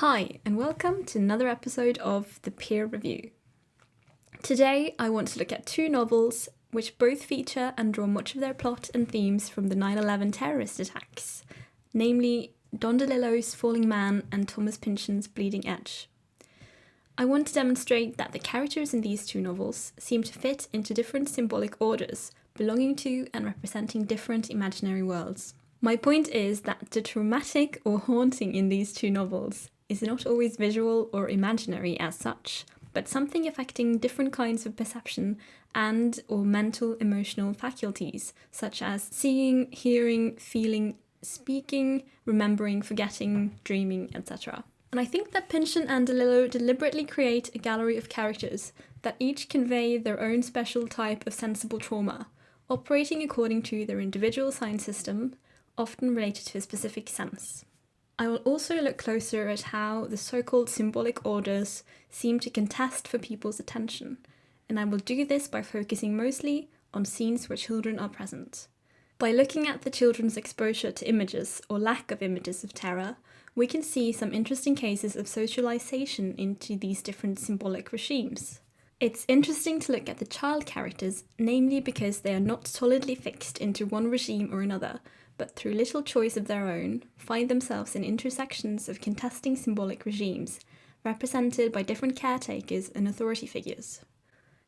Hi, and welcome to another episode of The Peer Review. Today, I want to look at two novels which both feature and draw much of their plot and themes from the 9/11 terrorist attacks, namely Don DeLillo's Falling Man and Thomas Pynchon's Bleeding Edge. I want to demonstrate that the characters in these two novels seem to fit into different symbolic orders, belonging to and representing different imaginary worlds. My point is that the traumatic or haunting in these two novels is not always visual or imaginary as such, but something affecting different kinds of perception and or mental emotional faculties, such as seeing, hearing, feeling, speaking, remembering, forgetting, dreaming, etc. And I think that Pynchon and DeLillo deliberately create a gallery of characters that each convey their own special type of sensible trauma, operating according to their individual sign system, often related to a specific sense. I will also look closer at how the so-called symbolic orders seem to contest for people's attention, and I will do this by focusing mostly on scenes where children are present. By looking at the children's exposure to images or lack of images of terror, we can see some interesting cases of socialization into these different symbolic regimes. It's interesting to look at the child characters, namely because they are not solidly fixed into one regime or another, but through little choice of their own, find themselves in intersections of contesting symbolic regimes, represented by different caretakers and authority figures.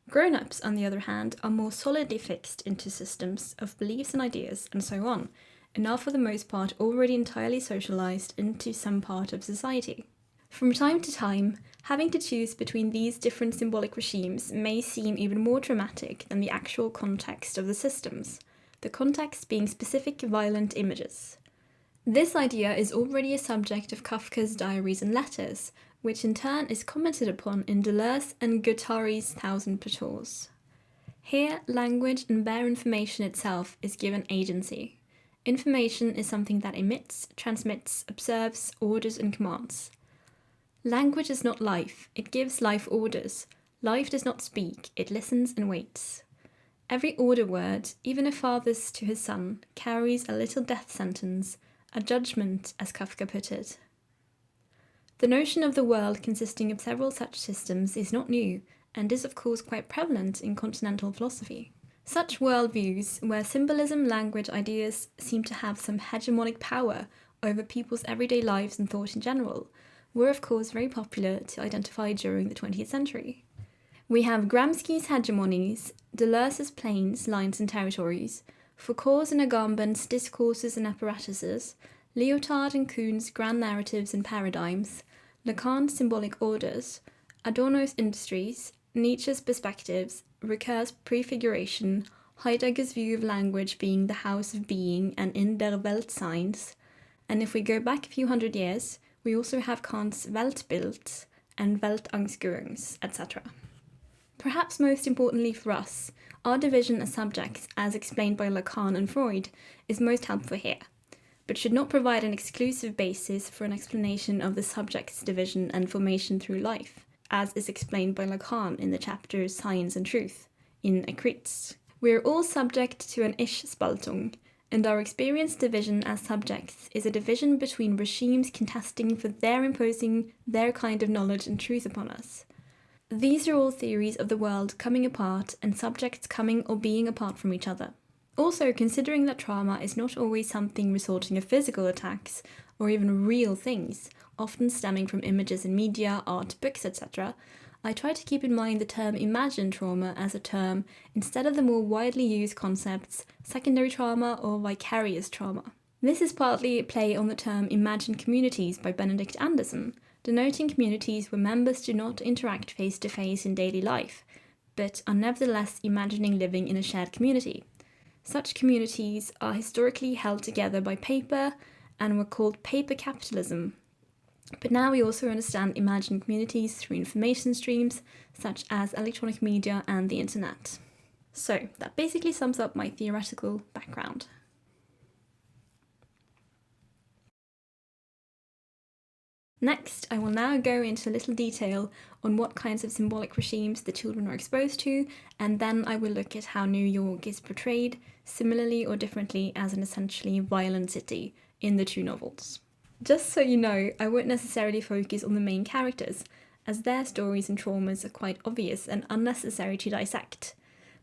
Grown-ups, on the other hand, are more solidly fixed into systems of beliefs and ideas, and so on, and are for the most part already entirely socialized into some part of society. From time to time, having to choose between these different symbolic regimes may seem even more dramatic than the actual context of the systems, the context being specific violent images. This idea is already a subject of Kafka's Diaries and Letters, which in turn is commented upon in Deleuze and Guattari's Thousand Plateaus. Here, language and bare information itself is given agency. Information is something that emits, transmits, observes, orders and commands. Language is not life, it gives life orders. Life does not speak, it listens and waits. Every order word, even a father's to his son, carries a little death sentence, a judgment, as Kafka put it. The notion of the world consisting of several such systems is not new, and is of course quite prevalent in continental philosophy. Such worldviews, where symbolism, language, ideas seem to have some hegemonic power over people's everyday lives and thought in general, were of course very popular to identify during the 20th century. We have Gramsci's hegemonies, Deleuze's planes, lines and territories, Foucault's and Agamben's discourses and apparatuses, Lyotard and Kuhn's grand narratives and paradigms, Lacan's symbolic orders, Adorno's industries, Nietzsche's perspectives, Ricoeur's prefiguration, Heidegger's view of language being the house of being and in der Weltseins, and if we go back a few hundred years, we also have Kant's Weltbild and Weltanschauungs, etc. Perhaps most importantly for us, our division as subjects, as explained by Lacan and Freud, is most helpful here, but should not provide an exclusive basis for an explanation of the subject's division and formation through life, as is explained by Lacan in the chapter Science and Truth, in Ekritz. We are all subject to an Ich-Spaltung, and our experienced division as subjects is a division between regimes contesting for their imposing their kind of knowledge and truth upon us. These are all theories of the world coming apart and subjects coming or being apart from each other. Also, considering that trauma is not always something resulting of physical attacks or even real things, often stemming from images in media, art, books, etc., I try to keep in mind the term imagined trauma as a term instead of the more widely used concepts secondary trauma or vicarious trauma. This is partly a play on the term imagined communities by Benedict Anderson, denoting communities where members do not interact face-to-face in daily life, but are nevertheless imagining living in a shared community. Such communities are historically held together by paper and were called paper capitalism. But now we also understand imagined communities through information streams, such as electronic media and the internet. So that basically sums up my theoretical background. Next, I will now go into a little detail on what kinds of symbolic regimes the children are exposed to, and then I will look at how New York is portrayed, similarly or differently, as an essentially violent city in the two novels. Just so you know, I won't necessarily focus on the main characters, as their stories and traumas are quite obvious and unnecessary to dissect.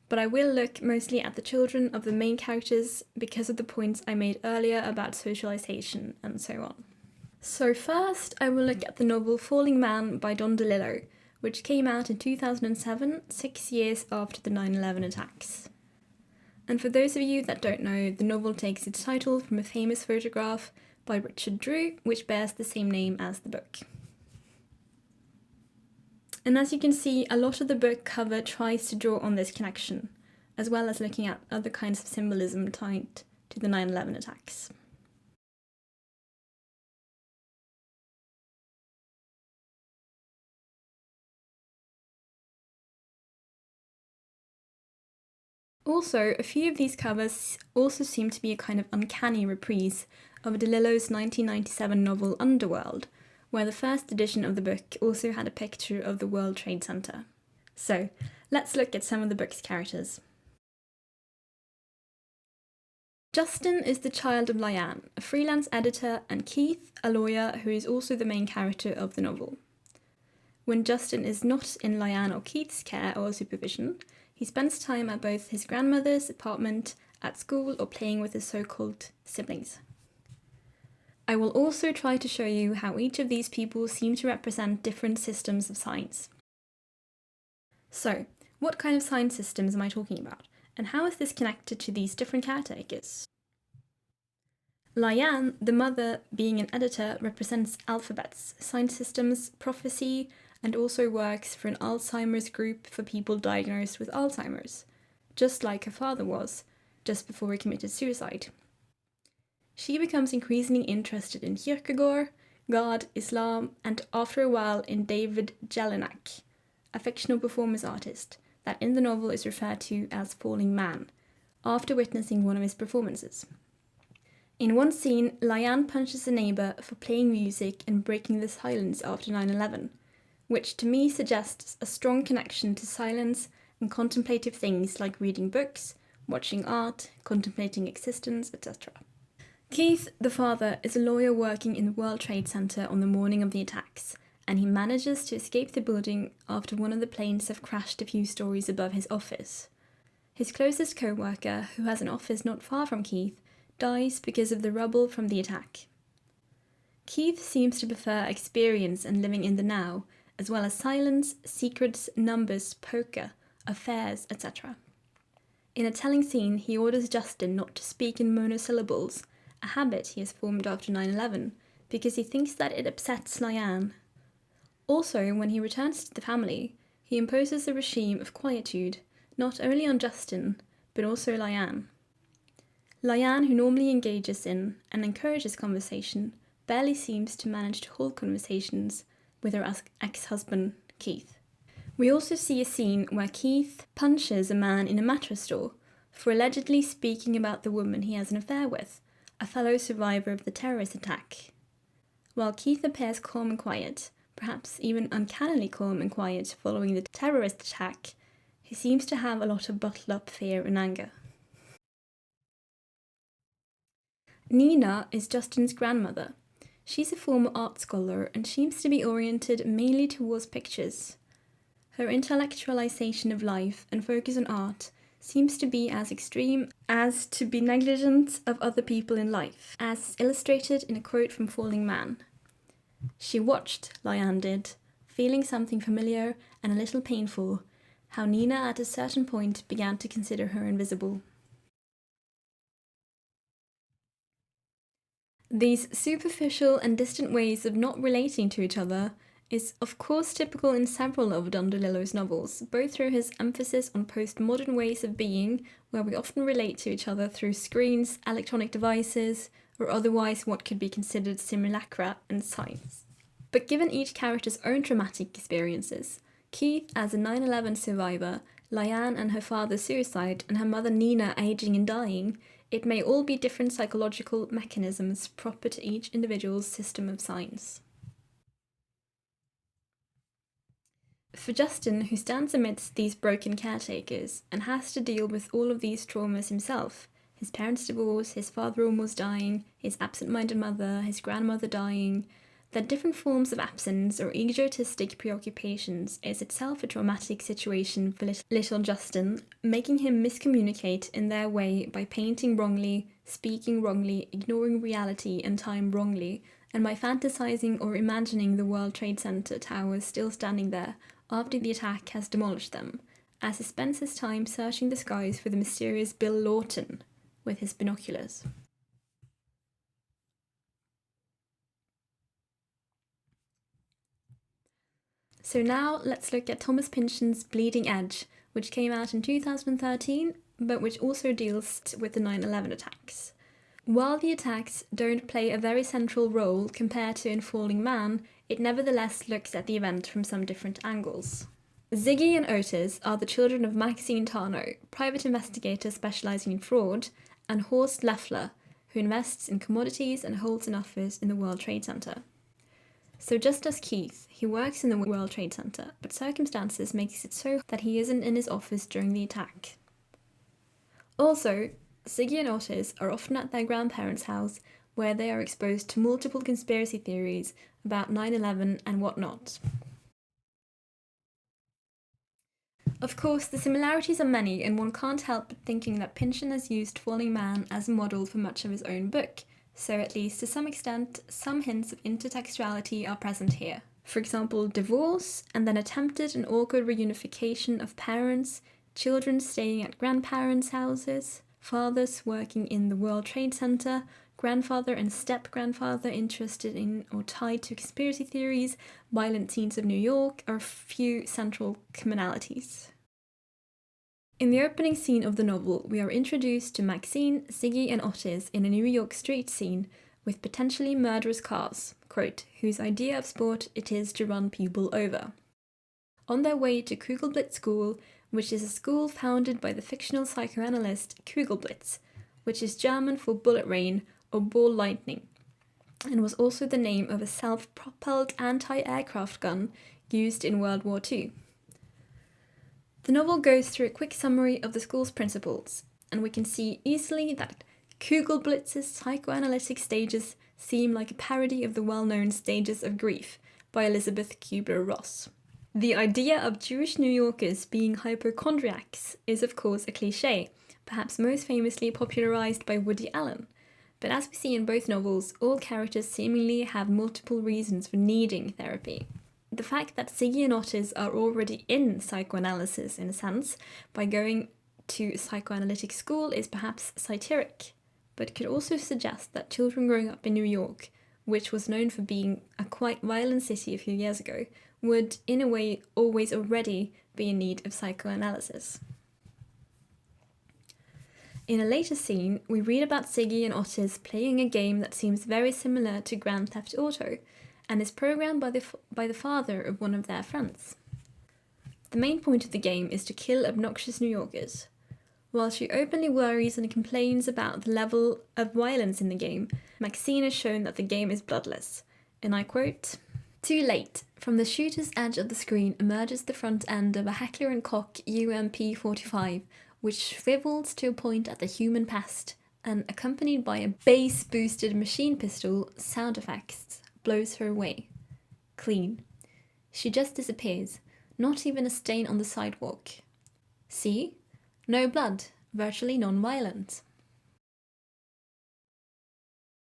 But I will look mostly at the children of the main characters because of the points I made earlier about socialization and so on. So first, I will look at the novel Falling Man by Don DeLillo, which came out in 2007, 6 years after the 9/11 attacks. And for those of you that don't know, the novel takes its title from a famous photograph by Richard Drew, which bears the same name as the book. And as you can see, a lot of the book cover tries to draw on this connection, as well as looking at other kinds of symbolism tied to the 9/11 attacks. Also, a few of these covers also seem to be a kind of uncanny reprise of DeLillo's 1997 novel Underworld, where the first edition of the book also had a picture of the World Trade Center. So, let's look at some of the book's characters. Justin is the child of Lyanne, a freelance editor, and Keith, a lawyer who is also the main character of the novel. When Justin is not in Lyanne or Keith's care or supervision, he spends time at both his grandmother's apartment, at school, or playing with his so-called siblings. I will also try to show you how each of these people seem to represent different systems of science. So, what kind of science systems am I talking about, and how is this connected to these different caretakers? Lyanne, the mother, being an editor, represents alphabets, science systems, prophecy, and also works for an Alzheimer's group for people diagnosed with Alzheimer's, just like her father was, just before he committed suicide. She becomes increasingly interested in Kierkegaard, God, Islam, and after a while in David Jelinek, a fictional performance artist that in the novel is referred to as Falling Man, after witnessing one of his performances. In one scene, Lyanne punches a neighbour for playing music and breaking the silence after 9/11, which to me suggests a strong connection to silence and contemplative things like reading books, watching art, contemplating existence, etc. Keith, the father, is a lawyer working in the World Trade Center on the morning of the attacks, and he manages to escape the building after one of the planes have crashed a few stories above his office. His closest co-worker, who has an office not far from Keith, dies because of the rubble from the attack. Keith seems to prefer experience and living in the now, as well as silence, secrets, numbers, poker, affairs, etc. In a telling scene, he orders Justin not to speak in monosyllables, a habit he has formed after 9/11, because he thinks that it upsets Lyanne. Also, when he returns to the family, he imposes a regime of quietude, not only on Justin, but also Lyanne. Lyanne, who normally engages in and encourages conversation, barely seems to manage to hold conversations with her ex-husband, Keith. We also see a scene where Keith punches a man in a mattress store for allegedly speaking about the woman he has an affair with, a fellow survivor of the terrorist attack. While Keith appears calm and quiet, perhaps even uncannily calm and quiet following the terrorist attack, he seems to have a lot of bottled up fear and anger. Nina is Justin's grandmother. She's a former art scholar and seems to be oriented mainly towards pictures. Her intellectualization of life and focus on art seems to be as extreme as to be negligent of other people in life, as illustrated in a quote from Falling Man. She watched, Lyanne did, feeling something familiar and a little painful, how Nina at a certain point began to consider her invisible. These superficial and distant ways of not relating to each other is of course typical in several of Don DeLillo's novels, both through his emphasis on postmodern ways of being, where we often relate to each other through screens, electronic devices, or otherwise what could be considered simulacra and science. But given each character's own traumatic experiences, Keith as a 9/11 survivor, Lyanne and her father's suicide, and her mother Nina aging and dying, it may all be different psychological mechanisms proper to each individual's system of science. For Justin, who stands amidst these broken caretakers and has to deal with all of these traumas himself, his parents' divorce, his father almost dying, his absent-minded mother, his grandmother dying, that different forms of absence or egotistic preoccupations is itself a traumatic situation for little Justin, making him miscommunicate in their way by painting wrongly, speaking wrongly, ignoring reality and time wrongly, and by fantasizing or imagining the World Trade Center towers still standing there after the attack has demolished them, as he spends his time searching the skies for the mysterious Bill Lawton with his binoculars. So now let's look at Thomas Pynchon's Bleeding Edge, which came out in 2013, but which also deals with the 9/11 attacks. While the attacks don't play a very central role compared to in Falling Man, it nevertheless looks at the event from some different angles. Ziggy and Otis are the children of Maxine Tarnow, private investigator specializing in fraud, and Horst Leffler, who invests in commodities and holds an office in the World Trade Center. So just as Keith, he works in the World Trade Center, but circumstances makes it so that he isn't in his office during the attack. Also, Ziggy and Otis are often at their grandparents' house, where they are exposed to multiple conspiracy theories about 9/11 and whatnot. Of course, the similarities are many, and one can't help but thinking that Pynchon has used Falling Man as a model for much of his own book, so at least to some extent, some hints of intertextuality are present here. For example, divorce, and then attempted and awkward reunification of parents, children staying at grandparents' houses, fathers working in the World Trade Center, grandfather and step-grandfather interested in or tied to conspiracy theories, violent scenes of New York are a few central commonalities. In the opening scene of the novel, we are introduced to Maxine, Ziggy and Otis in a New York street scene with potentially murderous cars, quote, whose idea of sport it is to run people over. On their way to Kugelblitz School, which is a school founded by the fictional psychoanalyst Kugelblitz, which is German for bullet rain or ball lightning, and was also the name of a self-propelled anti-aircraft gun used in World War II. The novel goes through a quick summary of the school's principles, and we can see easily that Kugelblitz's psychoanalytic stages seem like a parody of the well-known Stages of Grief by Elizabeth Kubler-Ross. The idea of Jewish New Yorkers being hypochondriacs is of course a cliché, perhaps most famously popularized by Woody Allen. But as we see in both novels, all characters seemingly have multiple reasons for needing therapy. The fact that Ziggy and Otis are already in psychoanalysis, in a sense, by going to psychoanalytic school is perhaps satiric, but could also suggest that children growing up in New York, which was known for being a quite violent city a few years ago, would, in a way, always already be in need of psychoanalysis. In a later scene, we read about Ziggy and Otis playing a game that seems very similar to Grand Theft Auto, and is programmed by the father of one of their friends. The main point of the game is to kill obnoxious New Yorkers. While she openly worries and complains about the level of violence in the game, Maxine is shown that the game is bloodless, and I quote, "Too late, from the shooter's edge of the screen emerges the front end of a Heckler & Koch UMP-45, which swivels to a point at the human pest, and accompanied by a bass-boosted machine pistol sound effects, blows her away. Clean. She just disappears, not even a stain on the sidewalk. See? No blood, virtually non-violent."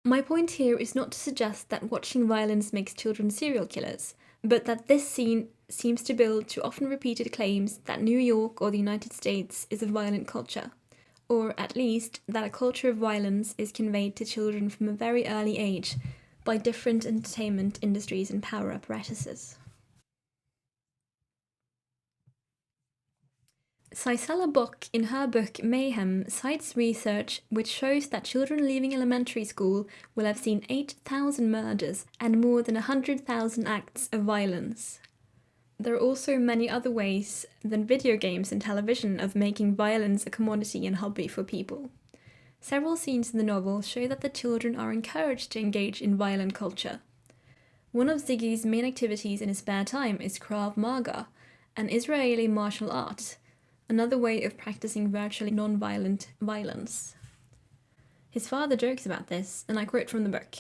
My point here is not to suggest that watching violence makes children serial killers, but that this scene seems to build to often repeated claims that New York or the United States is a violent culture, or at least that a culture of violence is conveyed to children from a very early age by different entertainment industries and power apparatuses. Cicella Bock, in her book Mayhem, cites research which shows that children leaving elementary school will have seen 8,000 murders and more than 100,000 acts of violence. There are also many other ways than video games and television of making violence a commodity and hobby for people. Several scenes in the novel show that the children are encouraged to engage in violent culture. One of Ziggy's main activities in his spare time is Krav Maga, an Israeli martial art, another way of practicing virtually non-violent violence. His father jokes about this, and I quote from the book.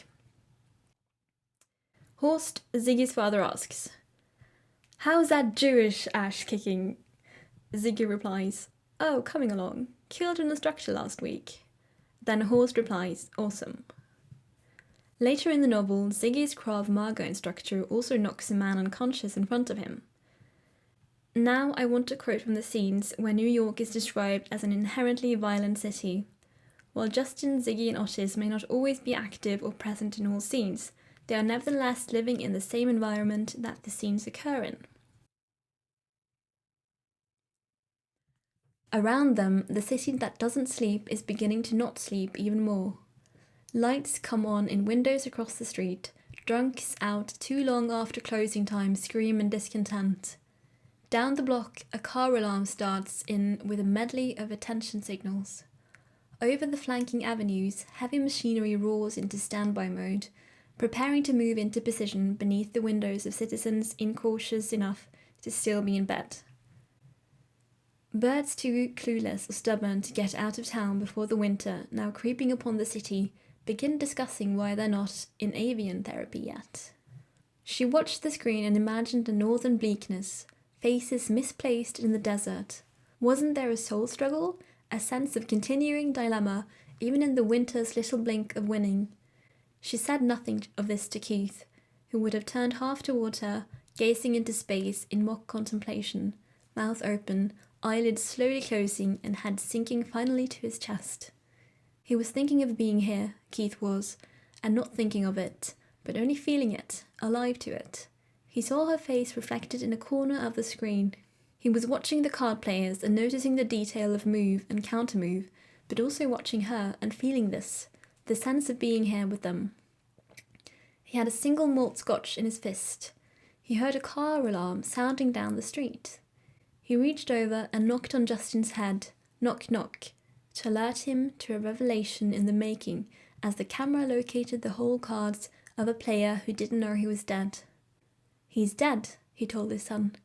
Horst, Ziggy's father, asks, "How's that Jewish ash kicking?" Ziggy replies, "Oh, coming along. Killed in the structure last week." Then Horst replies, "Awesome." Later in the novel, Ziggy's Krav Maga instructor also knocks a man unconscious in front of him. Now I want to quote from the scenes where New York is described as an inherently violent city. While Justin, Ziggy and Otis may not always be active or present in all scenes, they are nevertheless living in the same environment that the scenes occur in. Around them, the city that doesn't sleep is beginning to not sleep even more. Lights come on in windows across the street. Drunks out too long after closing time scream in discontent. Down the block, a car alarm starts in with a medley of attention signals. Over the flanking avenues, heavy machinery roars into standby mode, preparing to move into position beneath the windows of citizens incautious enough to still be in bed. Birds too clueless or stubborn to get out of town before the winter, now creeping upon the city, begin discussing why they're not in avian therapy yet. She watched the screen and imagined a northern bleakness, faces misplaced in the desert. Wasn't there a soul struggle, a sense of continuing dilemma, even in the winter's little blink of winning? She said nothing of this to Keith, who would have turned half toward her, gazing into space in mock contemplation, mouth open, eyelids slowly closing and head sinking finally to his chest. He was thinking of being here, Keith was, and not thinking of it, but only feeling it, alive to it. He saw her face reflected in a corner of the screen. He was watching the card players and noticing the detail of move and counter-move, but also watching her and feeling this, the sense of being here with them. He had a single malt scotch in his fist. He heard a car alarm sounding down the street. He reached over and knocked on Justin's head, knock knock, to alert him to a revelation in the making as the camera located the hole cards of a player who didn't know he was dead. "He's dead," he told his son,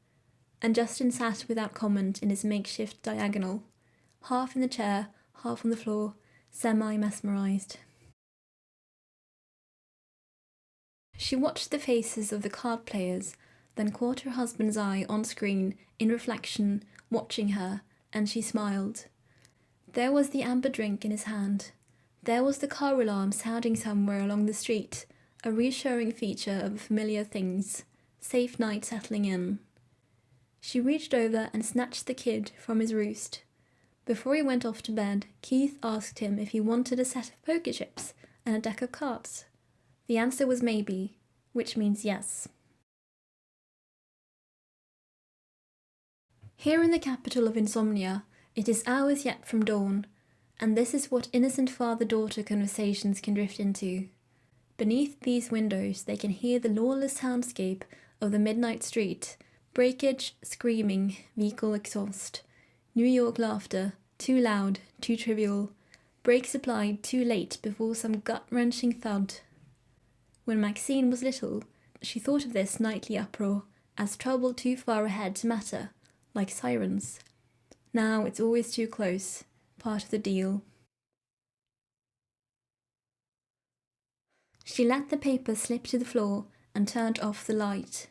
and Justin sat without comment in his makeshift diagonal, half in the chair, half on the floor, semi-mesmerized. She watched the faces of the card players, then caught her husband's eye on screen, in reflection, watching her, and she smiled. There was the amber drink in his hand. There was the car alarm sounding somewhere along the street, a reassuring feature of familiar things, safe night settling in. She reached over and snatched the kid from his roost. Before he went off to bed, Keith asked him if he wanted a set of poker chips and a deck of cards. The answer was maybe, which means yes. Here in the capital of insomnia, it is hours yet from dawn, and this is what innocent father-daughter conversations can drift into. Beneath these windows they can hear the lawless soundscape of the midnight street, breakage, screaming, vehicle exhaust, New York laughter, too loud, too trivial, brakes applied too late before some gut-wrenching thud. When Maxine was little, she thought of this nightly uproar as trouble too far ahead to matter, like sirens. Now it's always too close, part of the deal. She let the paper slip to the floor and turned off the light.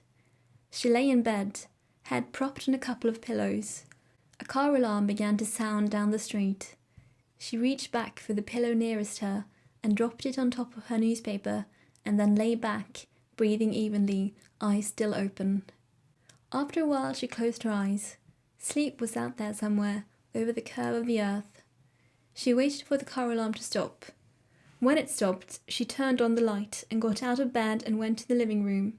She lay in bed, head propped on a couple of pillows. A car alarm began to sound down the street. She reached back for the pillow nearest her and dropped it on top of her newspaper, and then lay back, breathing evenly, eyes still open. After a while she closed her eyes. Sleep was out there somewhere, over the curve of the earth. She waited for the car alarm to stop. When it stopped, she turned on the light and got out of bed and went to the living room.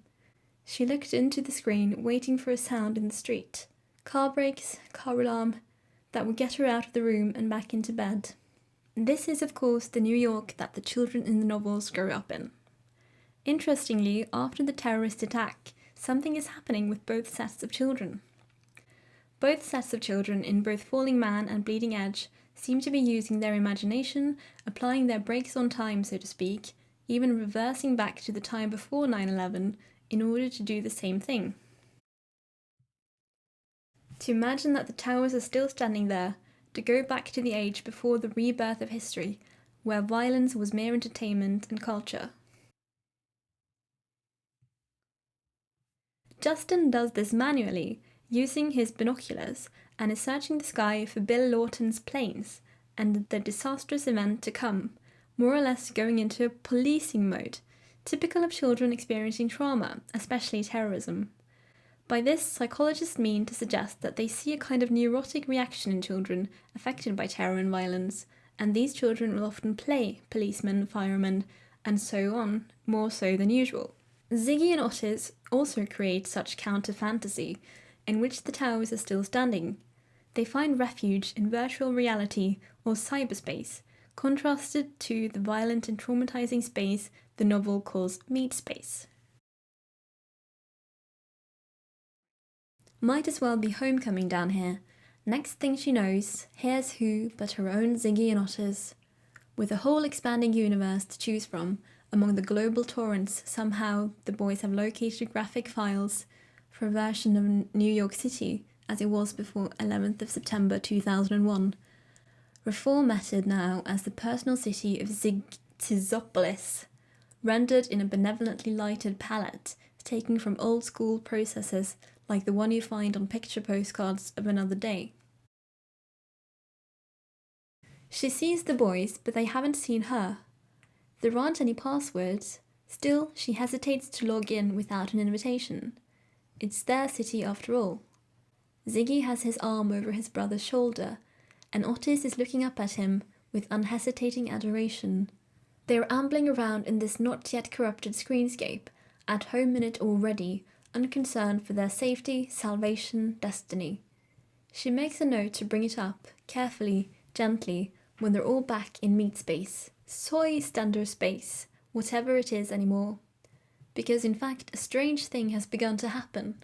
She looked into the screen, waiting for a sound in the street. Car brakes, car alarm, that would get her out of the room and back into bed. This is, of course, the New York that the children in the novels grow up in. Interestingly, after the terrorist attack, something is happening with both sets of children. Both sets of children in both Falling Man and Bleeding Edge seem to be using their imagination, applying their brakes on time, so to speak, even reversing back to the time before 9/11 in order to do the same thing. To imagine that the towers are still standing there, to go back to the age before the rebirth of history, where violence was mere entertainment and culture. Justin does this manually, using his binoculars, and is searching the sky for Bill Lawton's planes and the disastrous event to come, more or less going into policing mode, typical of children experiencing trauma, especially terrorism. By this, psychologists mean to suggest that they see a kind of neurotic reaction in children affected by terror and violence, and these children will often play policemen, firemen, and so on, more so than usual. Ziggy and Otis also create such counter-fantasy, in which the towers are still standing. They find refuge in virtual reality or cyberspace, contrasted to the violent and traumatizing space the novel calls meat space. Might as well be homecoming down here. Next thing she knows, here's who but her own Ziggy and Otis. With a whole expanding universe to choose from, among the global torrents, somehow the boys have located graphic files for a version of New York City as it was before 11th of September 2001, reformatted now as the personal city of Zigtizopolis, rendered in a benevolently lighted palette, taken from old school processes like the one you find on picture postcards of another day. She sees the boys, but they haven't seen her. There aren't any passwords. Still, she hesitates to log in without an invitation. It's their city after all. Ziggy has his arm over his brother's shoulder, and Otis is looking up at him with unhesitating adoration. They are ambling around in this not yet corrupted screenscape, at home in it already, unconcerned for their safety, salvation, destiny. She makes a note to bring it up, carefully, gently, when they're all back in meat space. Soy standard space, whatever it is anymore. Because in fact, a strange thing has begun to happen.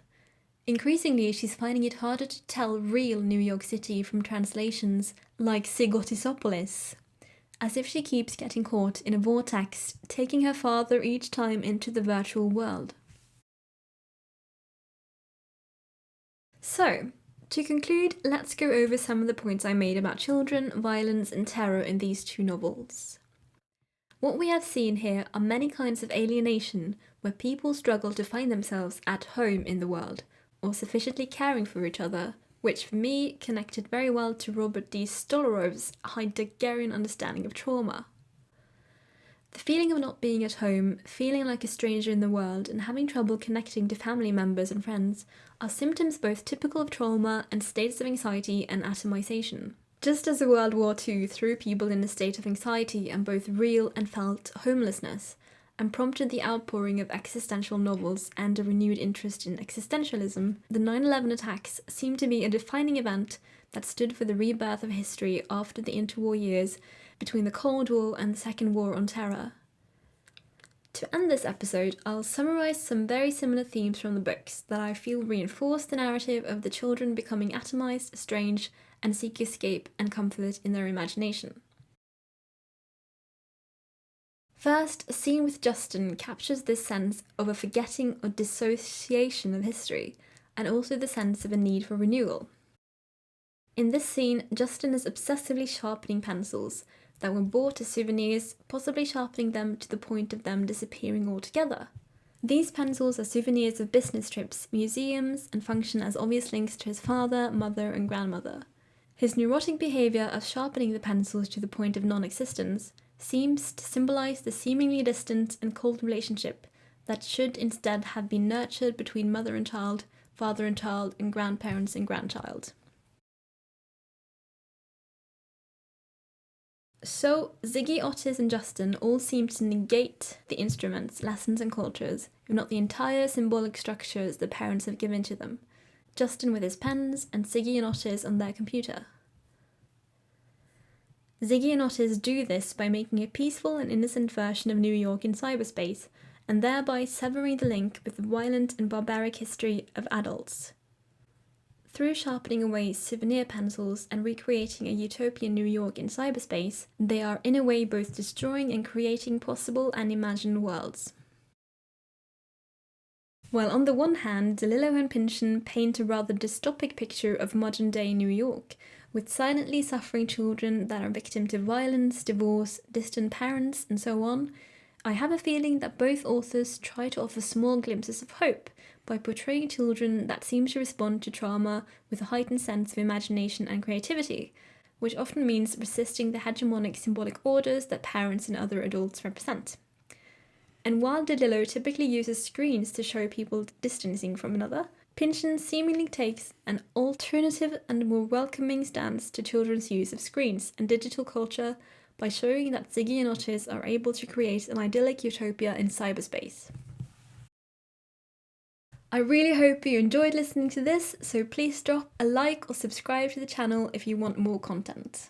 Increasingly, she's finding it harder to tell real New York City from translations like Sigotisopolis, as if she keeps getting caught in a vortex, taking her farther each time into the virtual world. So, to conclude, let's go over some of the points I made about children, violence, and terror in these two novels. What we have seen here are many kinds of alienation where people struggle to find themselves at home in the world, or sufficiently caring for each other, which for me connected very well to Robert D. Stolarov's Heideggerian understanding of trauma. The feeling of not being at home, feeling like a stranger in the world, and having trouble connecting to family members and friends are symptoms both typical of trauma and states of anxiety and atomization. Just as World War II threw people in a state of anxiety and both real and felt homelessness, and prompted the outpouring of existential novels and a renewed interest in existentialism, the 9/11 attacks seem to be a defining event that stood for the rebirth of history after the interwar years between the Cold War and the Second War on Terror. To end this episode, I'll summarise some very similar themes from the books that I feel reinforce the narrative of the children becoming atomised, estranged, and seek escape and comfort in their imagination. First, a scene with Justin captures this sense of a forgetting or dissociation of history, and also the sense of a need for renewal. In this scene, Justin is obsessively sharpening pencils that were bought as souvenirs, possibly sharpening them to the point of them disappearing altogether. These pencils are souvenirs of business trips, museums, and function as obvious links to his father, mother, and grandmother. His neurotic behaviour of sharpening the pencils to the point of non-existence seems to symbolise the seemingly distant and cold relationship that should instead have been nurtured between mother and child, father and child, and grandparents and grandchild. So, Ziggy, Otis, and Justin all seem to negate the instruments, lessons, and cultures, if not the entire symbolic structures the parents have given to them. Justin with his pens, and Ziggy and Otis on their computer. Ziggy and Otis do this by making a peaceful and innocent version of New York in cyberspace, and thereby severing the link with the violent and barbaric history of adults. Through sharpening away souvenir pencils and recreating a utopian New York in cyberspace, they are in a way both destroying and creating possible and imagined worlds. While on the one hand, DeLillo and Pynchon paint a rather dystopic picture of modern-day New York, with silently suffering children that are victim to violence, divorce, distant parents, and so on, I have a feeling that both authors try to offer small glimpses of hope by portraying children that seem to respond to trauma with a heightened sense of imagination and creativity, which often means resisting the hegemonic symbolic orders that parents and other adults represent. And while DeLillo typically uses screens to show people distancing from another, Pynchon seemingly takes an alternative and more welcoming stance to children's use of screens and digital culture by showing that Ziggy and Otis are able to create an idyllic utopia in cyberspace. I really hope you enjoyed listening to this, so please drop a like or subscribe to the channel if you want more content.